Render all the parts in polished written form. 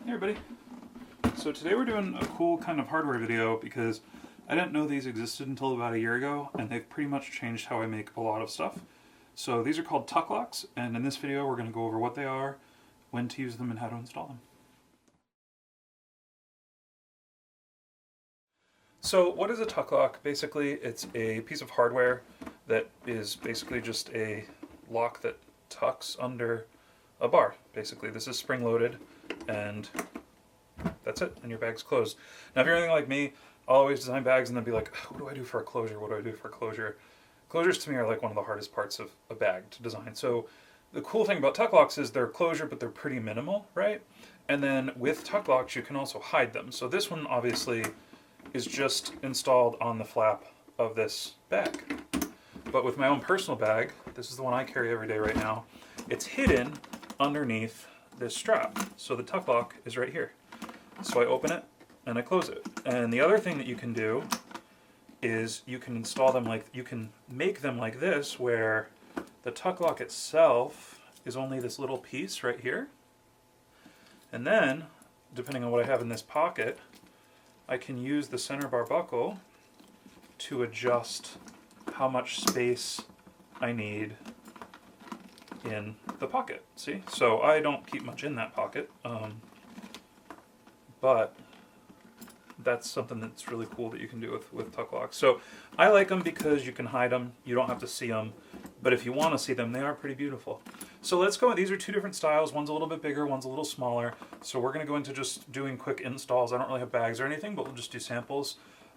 Hey everybody. So today we're doing a cool kind of hardware video because I didn't know these existed until about a year ago, and they've pretty much changed how I make a lot of stuff. So these are called tuck locks, and in this video we're going to go over what they are, when to use them, and how to install them. So what is a tuck lock? Basically it's a piece of hardware that is basically just a lock that tucks under a bar. Basically this is spring loaded and that's it, and your bag's closed. Now if you're anything like me, I'll always design bags and then be like, what do I do for a closure? What do I do for a closure? Closures to me are like one of the hardest parts of a bag to design. So the cool thing about tuck locks is they're closure, but they're pretty minimal, right? And then with tuck locks you can also hide them. So this one obviously is just installed on the flap of this bag. But with my own personal bag, this is the one I carry every day right now, it's hidden underneath this strap. So the tuck lock is right here. So I open it and I close it. And the other thing that you can do is you can install them you can make them like this, where the tuck lock itself is only this little piece right here. And then, depending on what I have in this pocket, I can use the center bar buckle to adjust how much space I need in the pocket. See? So I don't keep much in that pocket, but that's something that's really cool that you can do with tuck locks. So I like them because you can hide them, you don't have to see them, but if you want to see them, they are pretty beautiful. So let's go. These are two different styles. One's a little bit bigger, one's a little smaller. So we're going to go into just doing quick installs. I don't really have bags or anything, but we'll just do samples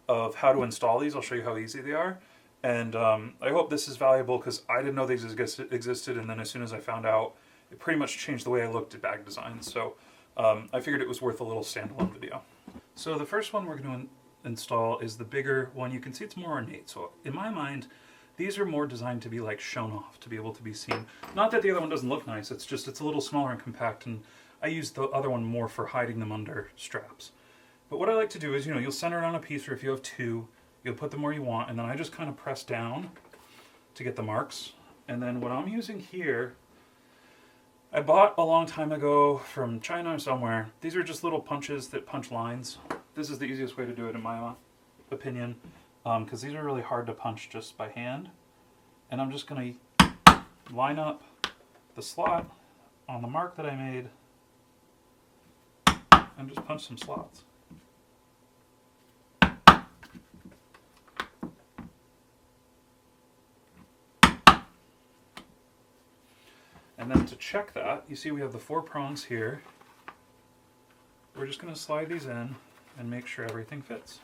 of how to install these. I'll show you how easy they are. And I hope this is valuable because I didn't know these existed, and then as soon as I found out, it pretty much changed the way I looked at bag design. So I figured it was worth a little standalone video. So the first one we're going to install is the bigger one. You can see it's more ornate. So in my mind, these are more designed to be like shown off, to be able to be seen. Not that the other one doesn't look nice, it's just it's a little smaller and compact, and I use the other one more for hiding them under straps. But what I like to do is, you'll center it on a piece, or if you have two, you'll put them where you want, and then I just kind of press down to get the marks. And then what I'm using here, I bought a long time ago from China or somewhere. These are just little punches that punch lines. This is the easiest way to do it in my opinion, because these are really hard to punch just by hand. And I'm just going to line up the slot on the mark that I made and just punch some slots. And then to check that, you see we have the 4 prongs here. We're just going to slide these in and make sure everything fits.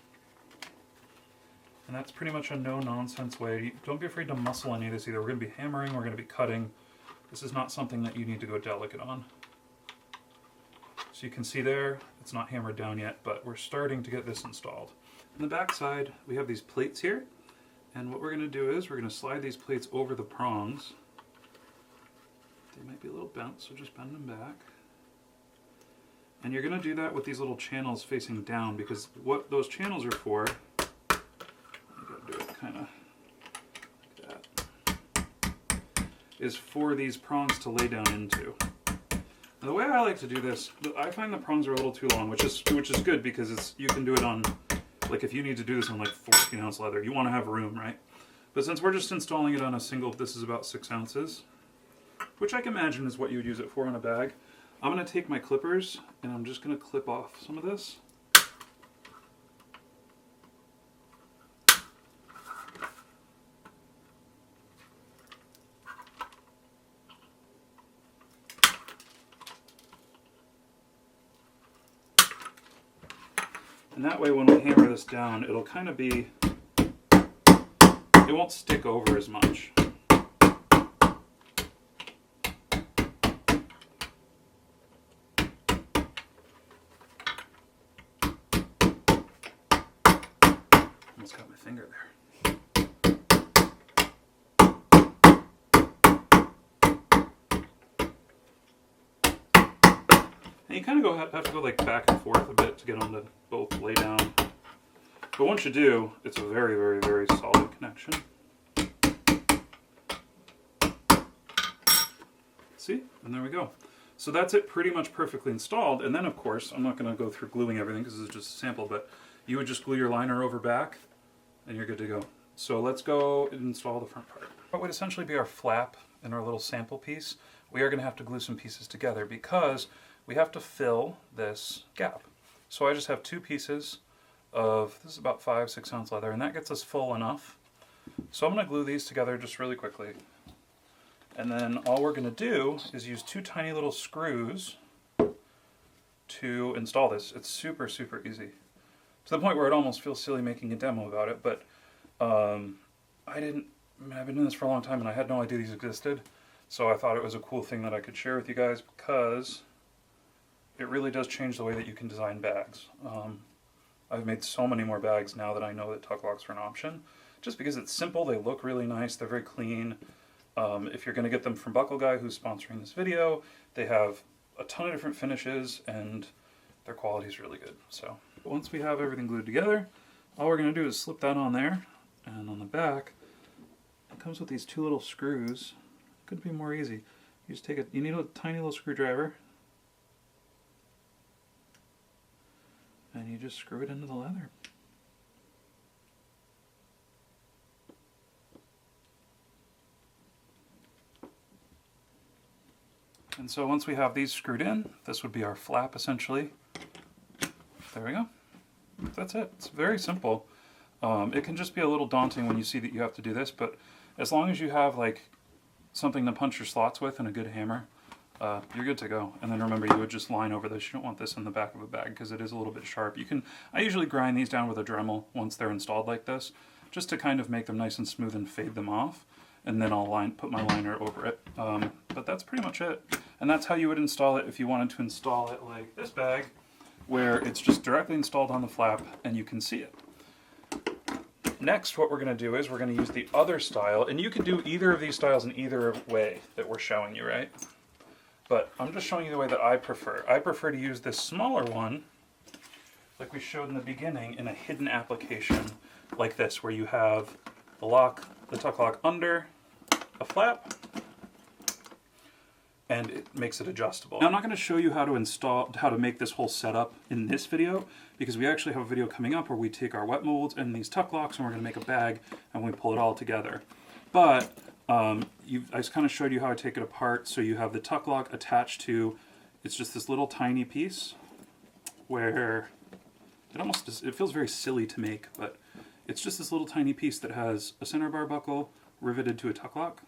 And that's pretty much a no-nonsense way. Don't be afraid to muscle any of this either. We're going to be hammering, we're going to be cutting. This is not something that you need to go delicate on. So you can see there, it's not hammered down yet, but we're starting to get this installed. On the back side, we have these plates here. And what we're going to do is we're going to slide these plates over the prongs. They might be a little bent, so just bend them back. And you're going to do that with these little channels facing down, because what those channels are for, I gotta do it kind of like that, is for these prongs to lay down into. Now, the way I like to do this, I find the prongs are a little too long, which is good because you can do it on, like if you need to do this on like 14-ounce leather, you want to have room, right? But since we're just installing it on a single, this is about 6 ounces. Which I can imagine is what you would use it for in a bag. I'm going to take my clippers and I'm just going to clip off some of this. And that way when we hammer this down, it'll kind of be, it won't stick over as much. Almost got my finger there. And you kind of have to go like back and forth a bit to get them to both lay down. But once you do, it's a very, very, very solid connection. See? And there we go. So that's it pretty much perfectly installed. And then of course, I'm not going to go through gluing everything because this is just a sample, but you would just glue your liner over back and you're good to go. So let's go and install the front part. What would essentially be our flap and our little sample piece, we are going to have to glue some pieces together because we have to fill this gap. So I just have 2 pieces of, this is about 5-6 ounce leather, and that gets us full enough. So I'm going to glue these together just really quickly. And then all we're going to do is use 2 tiny little screws to install this. It's super, super easy. To the point where it almost feels silly making a demo about it, but I've been doing this for a long time and I had no idea these existed. So I thought it was a cool thing that I could share with you guys because it really does change the way that you can design bags. I've made so many more bags now that I know that tuck locks are an option. Just because it's simple, they look really nice, they're very clean. If you're going to get them from Buckle Guy, who's sponsoring this video, they have a ton of different finishes and their quality is really good. So once we have everything glued together, all we're going to do is slip that on there, and on the back it comes with these 2 little screws. Couldn't be more easy. You just take you need a tiny little screwdriver and you just screw it into the leather. And so once we have these screwed in, this would be our flap essentially. There we go. That's it. It's very simple. It can just be a little daunting when you see that you have to do this, but as long as you have like something to punch your slots with and a good hammer, you're good to go. And then remember, you would just line over this. You don't want this in the back of a bag because it is a little bit sharp. I usually grind these down with a Dremel once they're installed like this, just to kind of make them nice and smooth and fade them off. And then I'll put my liner over it. But that's pretty much it. And that's how you would install it if you wanted to install it like this bag, where it's just directly installed on the flap and you can see it. Next, what we're going to do is we're going to use the other style, and you can do either of these styles in either way that we're showing you, right? But I'm just showing you the way that I prefer. I prefer to use this smaller one, like we showed in the beginning, in a hidden application like this, where you have the tuck lock under a flap, and it makes it adjustable. Now, I'm not going to show you how to make this whole setup in this video, because we actually have a video coming up where we take our wet molds and these tuck locks and we're going to make a bag and we pull it all together. But I just kind of showed you how I take it apart. So you have the tuck lock attached to, it's just this little tiny piece where it feels very silly to make, but it's just this little tiny piece that has a center bar buckle riveted to a tuck lock.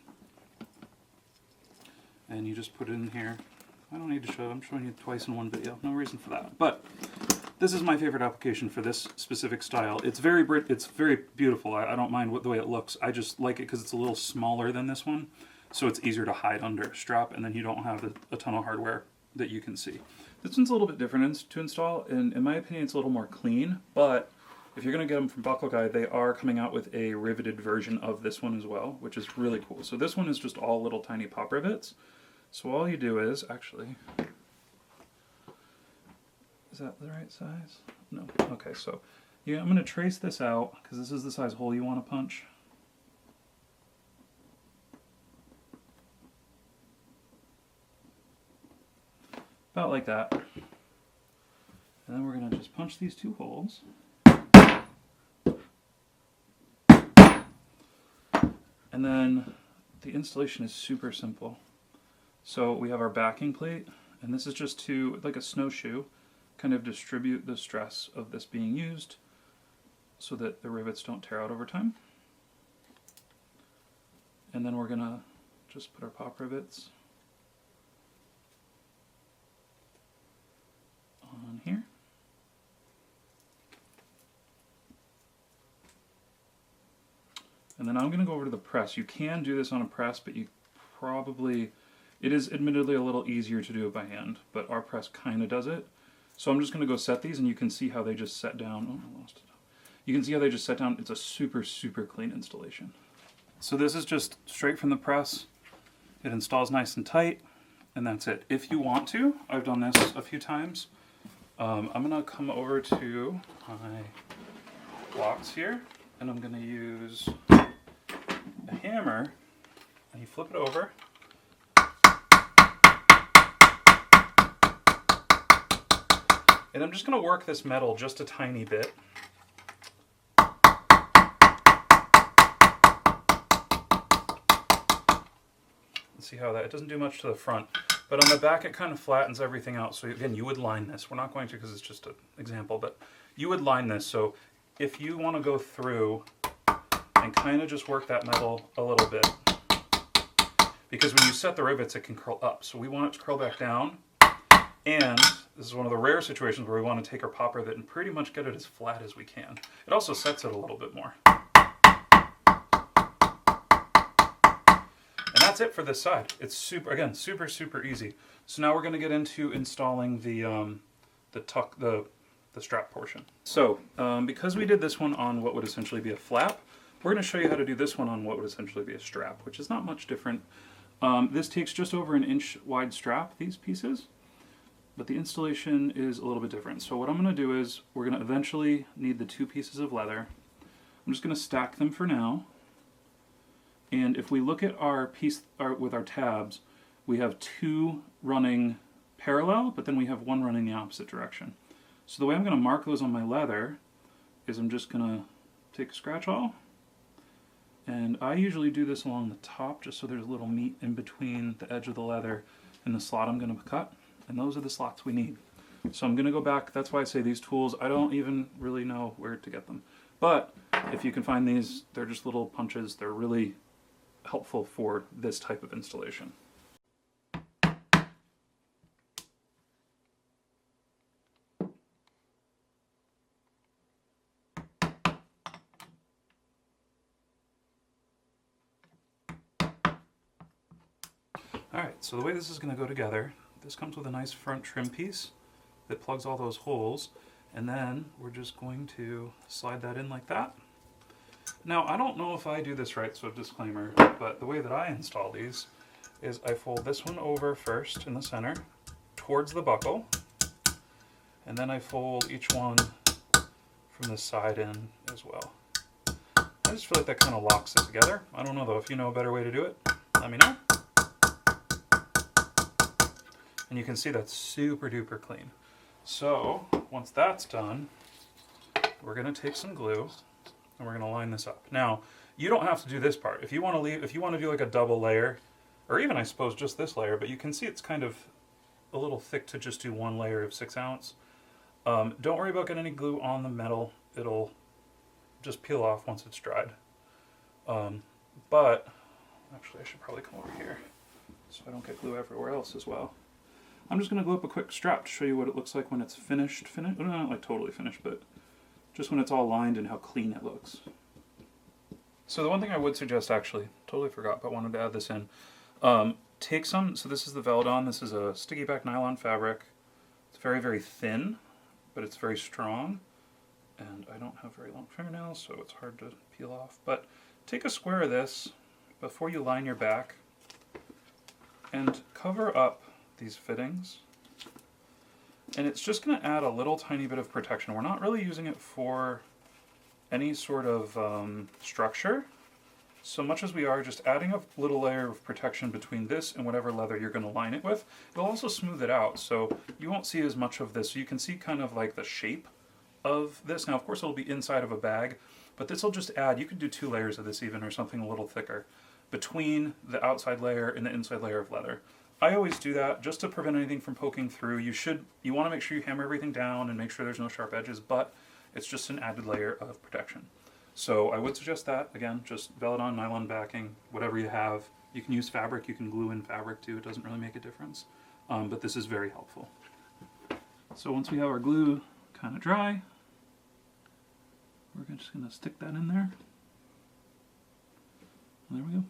And you just put it in here. I don't need to show, I'm showing you twice in one video, no reason for that. But this is my favorite application for this specific style. It's very beautiful. I don't mind the way it looks. I just like it because it's a little smaller than this one, so it's easier to hide under a strap, and then you don't have a ton of hardware that you can see. This one's a little bit different to install, and in my opinion it's a little more clean, but if you're going to get them from Buckle Guy, they are coming out with a riveted version of this one as well, which is really cool. So this one is just all little tiny pop rivets. So all you do is, actually, is that the right size? No. Okay, so I'm going to trace this out, because this is the size hole you want to punch. About like that. And then we're going to just punch these 2 holes. And then the installation is super simple. So we have our backing plate, and this is just to, like a snowshoe, kind of distribute the stress of this being used so that the rivets don't tear out over time. And then we're going to just put our pop rivets on here. And then I'm going to go over to the press. You can do this on a press, but it is admittedly a little easier to do it by hand, but our press kind of does it. So I'm just going to go set these, and you can see how they just set down. Oh, I lost it. You can see how they just set down. It's a super, super clean installation. So this is just straight from the press. It installs nice and tight, and that's it. If you want to, I've done this a few times. I'm going to come over to my blocks here, and I'm going to use a hammer, and you flip it over. And I'm just going to work this metal just a tiny bit. See how that, it doesn't do much to the front, but on the back it kind of flattens everything out. So again, you would line this. We're not going to because it's just an example, but you would line this. So if you want to go through and kind of just work that metal a little bit, because when you set the rivets it can curl up. So we want it to curl back down, and this is one of the rare situations where we want to take our pop rivet and pretty much get it as flat as we can. It also sets it a little bit more. And that's it for this side. It's super easy. So now we're going to get into installing the strap portion. So because we did this one on what would essentially be a flap, we're going to show you how to do this one on what would essentially be a strap, which is not much different. This takes just over an inch wide strap, these pieces, but the installation is a little bit different. So what I'm going to do is we're going to eventually need the two pieces of leather. I'm just going to stack them for now. And if we look at our piece with our tabs, we have two running parallel, but then we have one running the opposite direction. So the way I'm going to mark those on my leather is I'm just going to take a scratch awl, and I usually do this along the top just so there's a little meat in between the edge of the leather and the slot I'm going to cut, and those are the slots we need. So I'm going to go back. That's why I say these tools, I don't even really know where to get them. But if you can find these, they're just little punches. They're really helpful for this type of installation. Alright, so the way this is going to go together, this comes with a nice front trim piece that plugs all those holes, and then we're just going to slide that in like that. Now, I don't know if I do this right, so a disclaimer, but the way that I install these is I fold this one over first in the center towards the buckle, and then I fold each one from the side in as well. I just feel like that kind of locks it together. I don't know though, if you know a better way to do it, let me know. And you can see that's super duper clean. So, once that's done, we're going to take some glue and we're going to line this up. Now, you don't have to do this part. If you want to do like a double layer, or even I suppose just this layer, but you can see it's kind of a little thick to just do one layer of 6 ounce. Don't worry about getting any glue on the metal. It'll just peel off once it's dried. But, actually I should probably come over here so I don't get glue everywhere else as well. I'm just going to glue up a quick strap to show you what it looks like when it's finished. Well, not like totally finished, but just when it's all lined and how clean it looks. So the one thing I would suggest, actually, totally forgot, but wanted to add this in. Take some, so this is the Veladon, this is a sticky back nylon fabric. It's very, very thin, but it's very strong. And I don't have very long fingernails, so it's hard to peel off. But take a square of this before you line your back and cover up these fittings, and it's just going to add a little tiny bit of protection. We're not really using it for any sort of structure so much as we are just adding a little layer of protection between this and whatever leather you're going to line it with. It'll also smooth it out, so you won't see as much of this. So you can see kind of like the shape of this. Now of course it'll be inside of a bag, but this will just add, you could do 2 layers of this even, or something a little thicker, between the outside layer and the inside layer of leather. I always do that just to prevent anything from poking through. You want to make sure you hammer everything down and make sure there's no sharp edges, but it's just an added layer of protection. So I would suggest that, again, just Veladon, nylon backing, whatever you have. You can use fabric, you can glue in fabric too, it doesn't really make a difference. But this is very helpful. So once we have our glue kind of dry, we're just going to stick that in there. There we go.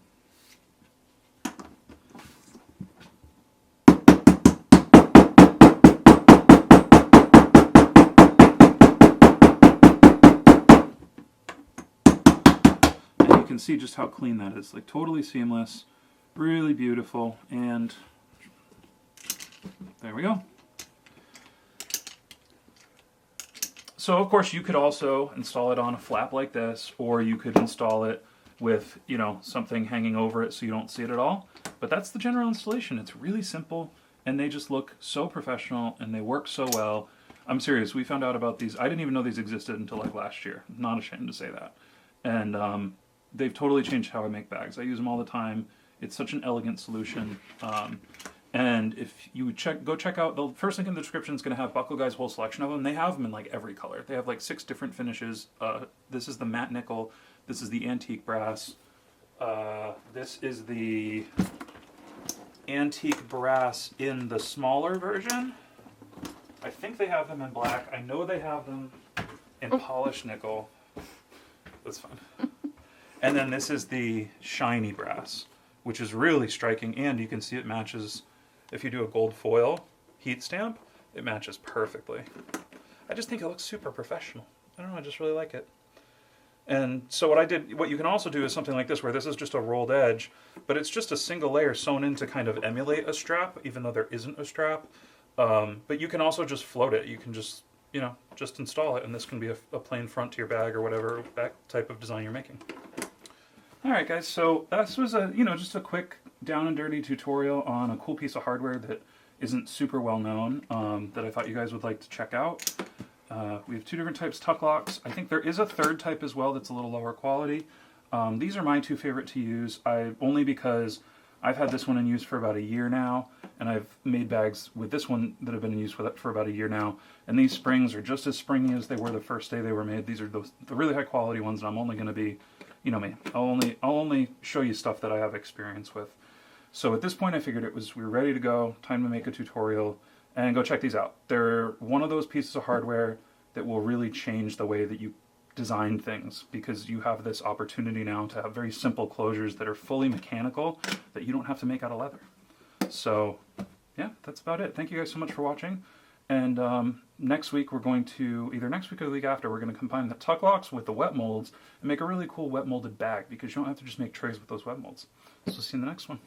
You can see just how clean that is, like totally seamless, really beautiful, and there we go. So of course you could also install it on a flap like this, or you could install it with, you know, something hanging over it so you don't see it at all. But that's the general installation. It's really simple, and they just look so professional and they work so well. I'm serious. We found out about these. I didn't even know these existed until like last year. I'm not ashamed to say that. And they've totally changed how I make bags. I use them all the time. It's such an elegant solution. And if you go check out, the first link in the description is going to have Buckle Guy's whole selection of them. They have them in like every color. They have like 6 different finishes. This is the matte nickel. This is the antique brass. This is the antique brass in the smaller version. I think they have them in black. I know they have them in polished nickel. That's fine. And then this is the shiny brass, which is really striking, and you can see it matches, if you do a gold foil heat stamp, it matches perfectly. I just think it looks super professional. I don't know, I just really like it. And so what you can also do is something like this, where this is just a rolled edge, but it's just a single layer sewn in to kind of emulate a strap, even though there isn't a strap. But you can also just float it. You can just, just install it, and this can be a plain front to your bag or whatever back type of design you're making. All right, guys, so this was just a quick down and dirty tutorial on a cool piece of hardware that isn't super well known, that I thought you guys would like to check out. We have 2 different types of tuck locks. I think there is a third type as well that's a little lower quality. These are my 2 favorite to use, only because I've had this one in use for about a year now, and I've made bags with this one that have been in use for about a year now, and these springs are just as springy as they were the first day they were made. These are the really high quality ones, and I'm only going to be, you know me, I'll only show you stuff that I have experience with. So at this point I figured we were ready to go, time to make a tutorial, and go check these out. They're one of those pieces of hardware that will really change the way that you design things, because you have this opportunity now to have very simple closures that are fully mechanical that you don't have to make out of leather. So yeah, that's about it. Thank you guys so much for watching. And next week we're going to, either next week or the week after, we're going to combine the tuck locks with the wet molds and make a really cool wet molded bag, because you don't have to just make trays with those wet molds. So see you in the next one.